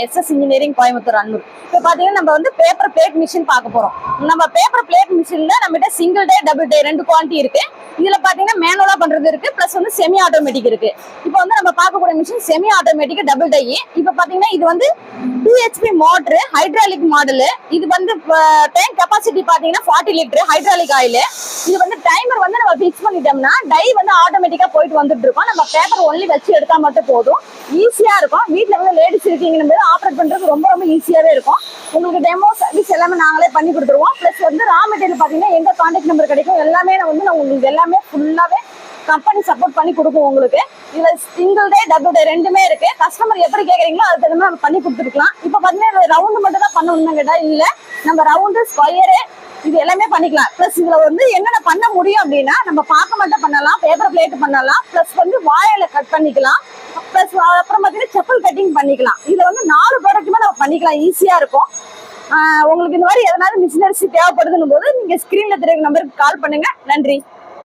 SS engineering Coimbatore Annur. இப்போ பாத்தீங்கன்னா நம்ம வந்து பேப்பர் பிளேட் மிஷின் பார்க்க போறோம். நம்ம பேப்பர் பிளேட் மிஷின்ல நம்மகிட்ட சிங்கிள் டே டபுள் டே 2 குவாலிட்டி இருக்கு. இதுல பாத்தீங்கன்னா மேனுவலா பண்றது இருக்கு, பிளஸ் வந்து செமி ஆட்டோமேட்டிக் இருக்கு. இப்போ வந்து நம்ம பார்க்கக்கூடிய machine semi automatic double die. இப்போ பாத்தீங்கன்னா இது வந்து 2 HP மோட்டர் ஹைட்ராலிக் மாடல். இது வந்து டேங்க் கெபாசிட்டி பாத்தீங்கன்னா 40 லிட்டர் ஹைட்ராலிக் ஆயில். இது வந்து டைமர் வந்து நம்ம ஃபிக்ஸ் பண்ணிட்டோம்னா டை வந்து ஆட்டோமேட்டிக்கா போயிட்டு வந்துட்டு இருக்கோம். நம்ம பேப்பர் ஒன்லி வச்சு எடுத்தா மட்டும் போதும். ஈஸியா இருக்கும். வீட்டுல வந்து லேடிஸ் இருக்கீங்கன்னு ஆப்ரேட் பண்றது ரொம்ப ரொம்ப ஈஸியாவே இருக்கும். உங்களுக்கு டெமோ சர்வீஸ் எல்லாமே நாங்களே பண்ணி கொடுத்துருவோம். பிளஸ் வந்து ரா மெட்டீரியல் பாத்தீங்கன்னா எங்க கான்டாக்ட் நம்பர் கிடைக்கும் எல்லாமே வந்து நான் உங்களுக்கு எல்லாமே ஃபுல்லாவே கம்பெனி சப்போர்ட் பண்ணி கொடுக்கும். உங்களுக்கு இதுல சிங்கிள் டே டபுள் டே ரெண்டுமே இருக்கு. கஸ்டமர் எப்படி கேக்குறீங்களோ அது தகுந்த நம்ம பண்ணி கொடுத்துருக்கலாம். இப்ப பாத்தீங்கன்னா ரவுண்டு மட்டும் தான் பண்ணணும்னு கேட்டா இல்ல, நம்ம ரவுண்டு ஸ்கொயரு இது எல்லாமே பண்ணிக்கலாம். பிளஸ் இதுல வந்து என்னென்ன பண்ண முடியும் அப்படின்னா நம்ம பார்க்க மட்டும் பண்ணலாம், பேப்பர் பிளேட் பண்ணலாம், பிளஸ் வந்து வாழையில கட் பண்ணிக்கலாம், பிளஸ் அப்புறம் பாத்தீங்கன்னா செப்பல் கட்டிங் பண்ணிக்கலாம். இதுல வந்து 4 ப்ராடக்ட்டுமே நம்ம பண்ணிக்கலாம், ஈஸியா இருக்கும். உங்களுக்கு இந்த மாதிரி எதனாலும் மிஷினரிஸ் தேவைப்படுதுன்னு போது நீங்க ஸ்கிரீன்ல தெரியுற நம்பருக்கு கால் பண்ணுங்க. நன்றி.